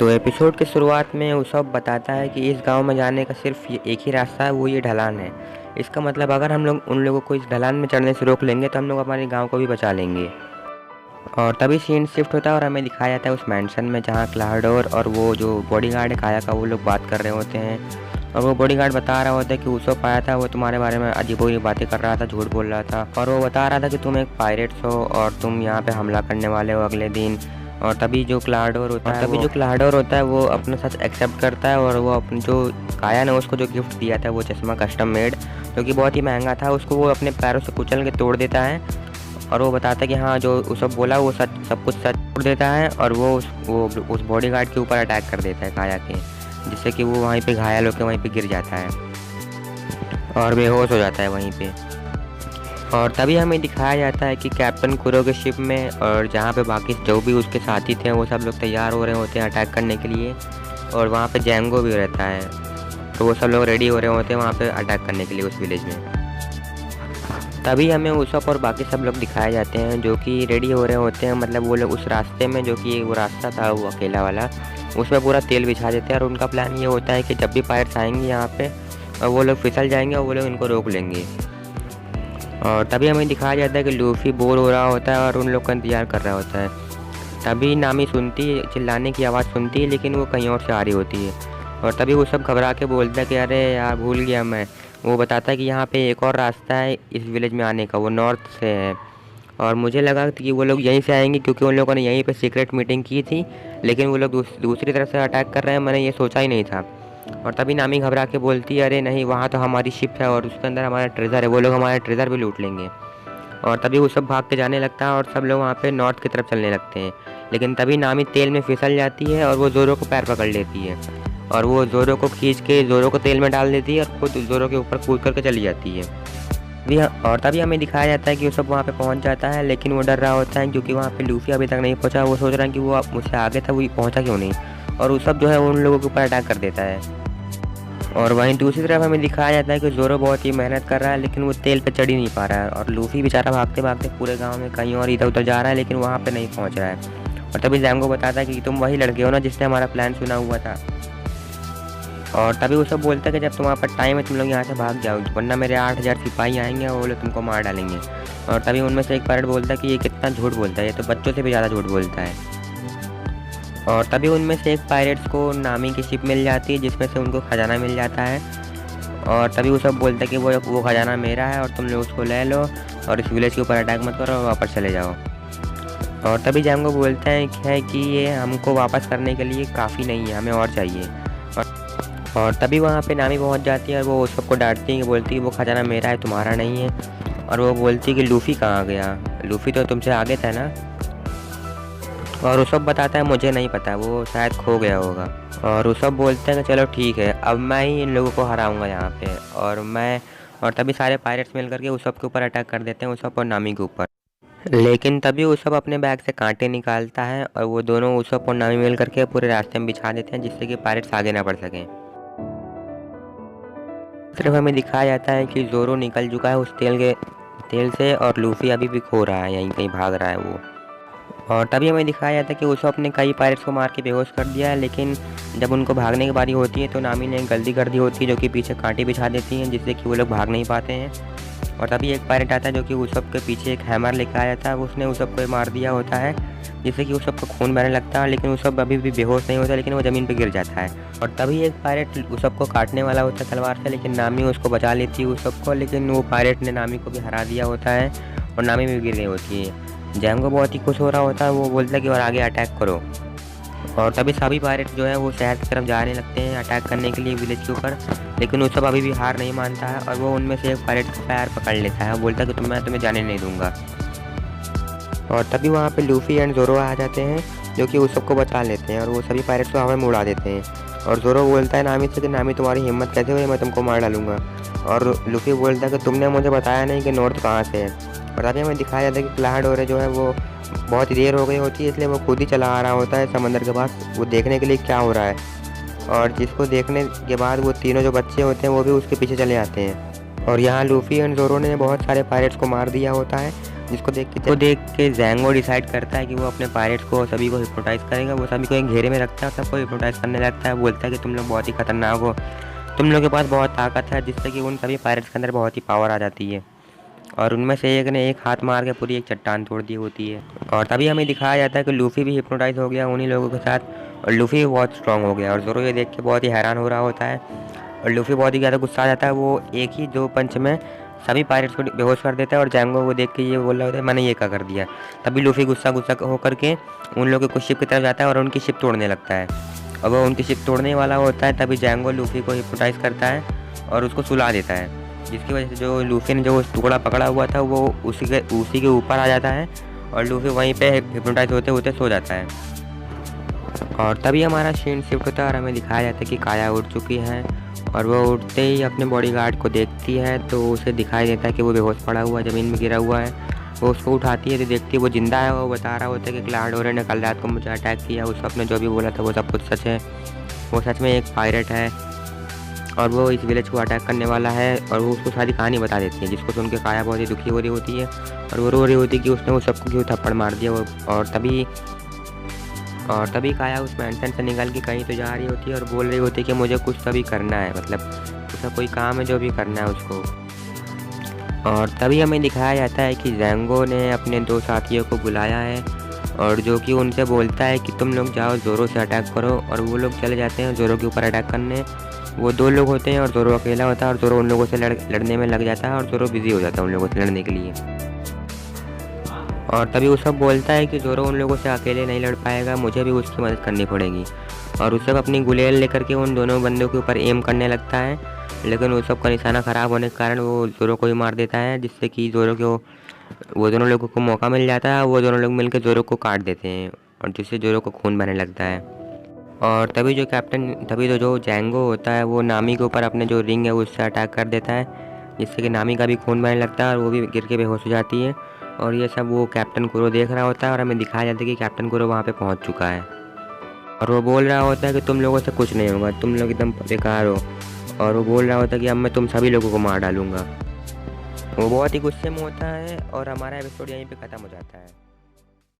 तो एपिसोड की शुरुआत में उsopp बताता है कि इस गांव में जाने का सिर्फ एक ही रास्ता है, वो ये ढलान है। इसका मतलब अगर हम लोग उन लोगों को इस ढलान में चढ़ने से रोक लेंगे तो हम लोग हमारे गांव को भी बचा लेंगे। और तभी सीन शिफ्ट होता है और हमें दिखाया जाता है उस मैंशन में जहाँ क्लाडोर और वो जो बॉडीगार्ड है काया का, वो लोग बात कर रहे होते हैं। और वो बॉडीगार्ड बता रहा होता है कि उsopp आया था, वो तुम्हारे बारे में अजीबोगरीब बातें कर रहा था, झूठ बोल रहा था। और वो बता रहा था कि तुम एक पायरेट्स हो और तुम यहाँ पे हमला करने वाले हो अगले दिन। और तभी जो क्लाडोर होता है वो अपना सच एक्सेप्ट करता है और वो अपने जो काया ने उसको जो गिफ्ट दिया था वो चश्मा कस्टम मेड, जो कि बहुत ही महंगा था, उसको वो अपने पैरों से कुचल के तोड़ देता है। और वो बताता है कि हाँ, जो उsopp बोला वो सच, सब कुछ सच तोड़ देता है। और वो उस बॉडीगार्ड के ऊपर अटैक कर देता है काया के, जिससे कि वो वहीं पे घायल होकर वहीं पे गिर जाता है और बेहोश हो जाता है वहीं पे। और तभी हमें दिखाया जाता है कि कैप्टन कुरो के शिप में, और जहाँ पे बाकी जो भी उसके साथी थे वो सब लोग तैयार हो रहे होते हैं अटैक करने के लिए। और वहाँ पे जैंगो भी रहता है, तो वो सब लोग रेडी हो रहे होते हैं वहाँ पे अटैक करने के लिए उस विलेज में। तभी हमें उsopp और बाकी सब लोग दिखाए जाते हैं जो कि रेडी हो रहे होते हैं। मतलब वो लोग उस रास्ते में, जो कि वो रास्ता था वो अकेला वाला, उसमें पूरा तेल बिछा देते हैं। और उनका प्लान ये होता है कि जब भी पायरेट्स आएंगे यहाँ पे और वो लोग फिसल जाएंगे और वो लोग इनको रोक लेंगे। और तभी हमें दिखाया जाता है कि लूफी बोर हो रहा होता है और उन लोग का इंतजार कर रहा होता है। तभी नामी चिल्लाने की आवाज़ सुनती है, लेकिन वो कहीं और से आ रही होती है। और तभी वो सब घबरा के बोलता है कि अरे यार भूल गया मैं। वो बताता है कि यहाँ पे एक और रास्ता है इस विलेज में आने का, वो नॉर्थ से है। और मुझे लगा कि वो लोग यहीं से आएंगे क्योंकि उन लोगों ने यहीं पे सीक्रेट मीटिंग की थी, लेकिन वो लोग दूसरी तरफ से अटैक कर रहे हैं, मैंने ये सोचा ही नहीं था। और तभी नामी घबरा के बोलती है अरे नहीं, वहाँ तो हमारी शिप है और उसके अंदर हमारा ट्रेजर है, वो लोग हमारा ट्रेजर भी लूट लेंगे। और तभी वो सब भाग के जाने लगता है और सब लोग वहाँ पे नॉर्थ की तरफ चलने लगते हैं। लेकिन तभी नामी तेल में फिसल जाती है और वो जोरो को पैर पकड़ लेती है और वो जोरो को खींच के जोरो को तेल में डाल देती है और खुद जोरो के ऊपर कूद करके चली जाती है। और तभी हमें दिखाया जाता है कि वो सब वहाँ पे पहुँच जाता है, लेकिन वो डर रहा होता है क्योंकि वहाँ पे लूफी अभी तक नहीं पहुँचा। वो सोच रहा है कि वो मुझसे आगे था, वो पहुँचा क्यों नहीं। और उsopp जो है उन लोगों के ऊपर अटैक कर देता है। और वहीं दूसरी तरफ हमें दिखाया जाता है कि जोरो बहुत ही मेहनत कर रहा है, लेकिन वो तेल पे चढ़ ही नहीं पा रहा है। और लूफी बेचारा भागते भागते पूरे गांव में कहीं और इधर उधर जा रहा है, लेकिन वहाँ पे नहीं पहुँच रहा है। और तभी जैंगो बताता है कि तुम वही लड़के हो ना जिसने हमारा प्लान सुना हुआ था। और तभी वो सब बोलता है कि जब तुम्हारे पास टाइम है तुम लोग यहाँ से भाग जाओ, वरना मेरे 8000 सिपाही आएंगे और वो लोग तुमको मार डालेंगे। और तभी उनमें से एक पायरेट बोलता है कि ये कितना झूठ बोलता है, ये तो बच्चों से भी ज़्यादा झूठ बोलता है। और तभी उनमें से एक पायरेट्स को नामी की शिप मिल जाती है जिसमें से उनको खजाना मिल जाता है। और तभी वो सब बोलता है कि वो खजाना मेरा है और तुम लोग उसको ले लो और इस विलेज के ऊपर अटैक मत करो और वापस चले जाओ। और तभी जैंगो बोलता है कि ये हमको वापस करने के लिए काफ़ी नहीं है, हमें और चाहिए। और तभी वहाँ पे नामी पहुँच जाती है और वो सबको डांटती है, बोलती है वो खजाना मेरा है, तुम्हारा नहीं है। और वो बोलती है कि लूफी कहाँ गया, लूफी तो तुमसे आगे था ना। और उsopp बताता है मुझे नहीं पता, वो शायद खो गया होगा। और उsopp बोलते हैं कि चलो ठीक है, अब मैं ही इन लोगों को हराऊंगा यहाँ पे। और तभी सारे पायरेट्स मिल करके उsopp के ऊपर अटैक कर देते हैं, उsopp और नामी के ऊपर। लेकिन तभी उsopp अपने बैग से कांटे निकालता है और वो दोनों उsopp और नामी मिल करके पूरे रास्ते में बिछा देते हैं, जिससे कि पायरेट्स आगे ना बढ़ सकें। सिर्फ हमें दिखाया जाता है कि जोरो निकल चुका है उस तेल से और लूफी अभी भी खो रहा है, यहीं कहीं भाग रहा है वो। और तभी हमें दिखाया जाता है कि उsopp ने कई पायरेट्स को मार के बेहोश कर दिया है, लेकिन जब उनको भागने की बारी होती है तो नामी ने गलती कर दी होती है, जो कि पीछे कांटे बिछा देती हैं, जिससे कि वो लोग भाग नहीं पाते हैं। और तभी एक पायरेट आता है जो कि उsopp के पीछे एक हैमर लेकर आया था, उसने उsopp को मार दिया होता है, जिससे कि उsopp को खून बहने लगता है। लेकिन उsopp अभी भी बेहोश नहीं होता, लेकिन वो ज़मीन पर गिर जाता है। और तभी एक पायरेट उsopp को काटने वाला होता है तलवार से, लेकिन नामी उसको बचा लेती है उsopp को, लेकिन वो पायरेट ने नामी को भी हरा दिया होता है और नामी भी गिर गई होती है। जैंगो बहुत ही खुश हो रहा होता है, वो बोलता है कि और आगे अटैक करो। और तभी सभी पायरेट जो है वो शहर की तरफ जाने लगते हैं अटैक करने के लिए विलेज के ऊपर, लेकिन उsopp अभी भी हार नहीं मानता है और वो उनमें से एक पायरेट का पैर पकड़ लेता है और बोलता है कि मैं तुम्हें जाने नहीं दूंगा। और तभी वहाँ पे लूफी एंड जोरो आ जाते हैं जो कि उsopp को बचा लेते हैं और वो सभी पायरेट्स को हवा में उड़ा देते हैं। और जोरो बोलता है नामी से कि नामी तुम्हारी हिम्मत कैसे हुई, मैं तुमको मार डालूंगा। और लूफी बोलता है कि तुमने मुझे बताया नहीं कि नॉर्थ कहाँ से है। और तभी हमें दिखाया जाता है कि क्लाडोर जो है वो बहुत देर हो गई होती है, इसलिए वो खुद ही चला आ रहा होता है समंदर के पास, वो देखने के लिए क्या हो रहा है। और जिसको देखने के बाद वो तीनों जो बच्चे होते हैं वो भी उसके पीछे चले आते हैं। और यहाँ लूफी एंड जोरो ने बहुत सारे पायरेट्स को मार दिया होता है देख के ज़ैंगो डिसाइड करता है कि वो अपने पायरेट्स को सभी को हिप्नोटाइज़ करेगा। वो सभी को एक घेरे में रखता है और सबको हिप्नोटाइज़ करने लगता है। बोलता है कि तुम लोग बहुत ही खतरनाक हो, तुम लोगों के पास बहुत ताकत है, जिससे कि उन सभी पायरेट्स के अंदर बहुत ही पावर आ जाती है। और उनमें से एक ने एक हाथ मार के पूरी एक चट्टान तोड़ दी होती है। और तभी हमें दिखाया जाता है कि लूफ़ी भी हिप्नोटाइज़ हो गया उन्हीं लोगों के साथ, और लूफ़ी भी बहुत स्ट्रॉन्ग हो गया। और ज़ोरो ये देख के बहुत ही हैरान हो रहा होता है, और लूफ़ी बहुत ही ज़्यादा गुस्सा आ जाता है। वो एक ही 2 पंच में सभी पायरेट्स को बेहोश कर देता है। और ज़ैंगो वो देख के ये बोल रहा होता है, मैंने ये क्या कर दिया। तभी लूफ़ी गुस्सा होकर के उन लोगों की शिप की तरफ जाता है और उनकी शिप तोड़ने लगता है। और वो उनकी शिप तोड़ने वाला होता है, तभी ज़ैंगो लूफ़ी को हिप्नोटाइज़ करता है और उसको सुला देता है, जिसकी वजह से जो लूफ़ी ने जो टुकड़ा पकड़ा हुआ था वो उसी के ऊपर आ जाता है, और लूफ़ी वहीं पे हिप्नोटाइज़ होते होते सो जाता है। और तभी हमारा सीन शिफ्ट होता है और हमें दिखाया जाता है कि काया उठ चुकी है, और वो उठते ही अपने बॉडीगार्ड को देखती है तो उसे दिखाई देता है कि वो बेहोश पड़ा हुआ ज़मीन में गिरा हुआ है। वो उसको उठाती है तो देखती है वो ज़िंदा है। वो बता रहा होता है कि क्लाउडोरे ने कल रात को मुझे अटैक किया, उस अपने जो भी बोला था वो सब कुछ सच है। वो सच में एक पायरेट है और वो इस विलेज को अटैक करने वाला है। और वो उसको सारी कहानी बता देती है, जिसको सुन के काया बहुत ही दुखी हो रही होती है, और वो रो रही होती है कि उसने वो सबको क्यों थप्पड़ मार दिया। और तभी काया उस मेंशन से निकल के कहीं तो जा रही होती है और बोल रही होती है कि मुझे कुछ तो भी करना है, मतलब उसका कोई काम है जो भी करना है उसको। और तभी हमें दिखाया जाता है कि ज़ैंगो ने अपने 2 साथियों को बुलाया है, और जो कि उनसे बोलता है कि तुम लोग जाओ ज़ोरो से अटैक करो। और वो लोग चले जाते हैं ज़ोरो के ऊपर अटैक करने। वो 2 लोग होते हैं और ज़ोरो अकेला होता है, और ज़ोरो उन लोगों से लड़ने में लग जाता है, और ज़ोरो बिज़ी हो जाता है उन लोगों से लड़ने के लिए। और तभी वो सब बोलता है कि ज़ोरो उन लोगों से अकेले नहीं लड़ पाएगा, मुझे भी उसकी मदद करनी पड़ेगी। और उस सब अपनी गुलेल लेकर के उन दोनों बंदों के ऊपर एम करने लगता है, लेकिन उस सब का निशाना ख़राब होने के कारण वो ज़ोरो को ही मार देता है, जिससे कि ज़ोरो को वो दोनों लोगों को मौका मिल जाता है। वो दोनों लोग मिलकर ज़ोरो को काट देते हैं, और जिससे ज़ोरो को खून बहने लगता है। और तभी तो जो ज़ैंगो होता है वो नामी के ऊपर अपने जो रिंग है उससे अटैक कर देता है, जिससे कि नामी का भी खून बहने लगता है और वो भी गिर के बेहोश हो जाती है। और ये सब वो कैप्टन कुरो देख रहा होता है, और हमें दिखाया जाता है कि कैप्टन कुरो वहाँ पे पहुँच चुका है। और वो बोल रहा होता है कि तुम लोगों से कुछ नहीं होगा, तुम लोग एकदम बेकार हो। और वो बोल रहा होता है कि अब मैं तुम सभी लोगों को मार डालूँगा। वो बहुत ही गुस्से में होता है, और हमारा एपिसोड यहीं पे ख़त्म हो जाता है।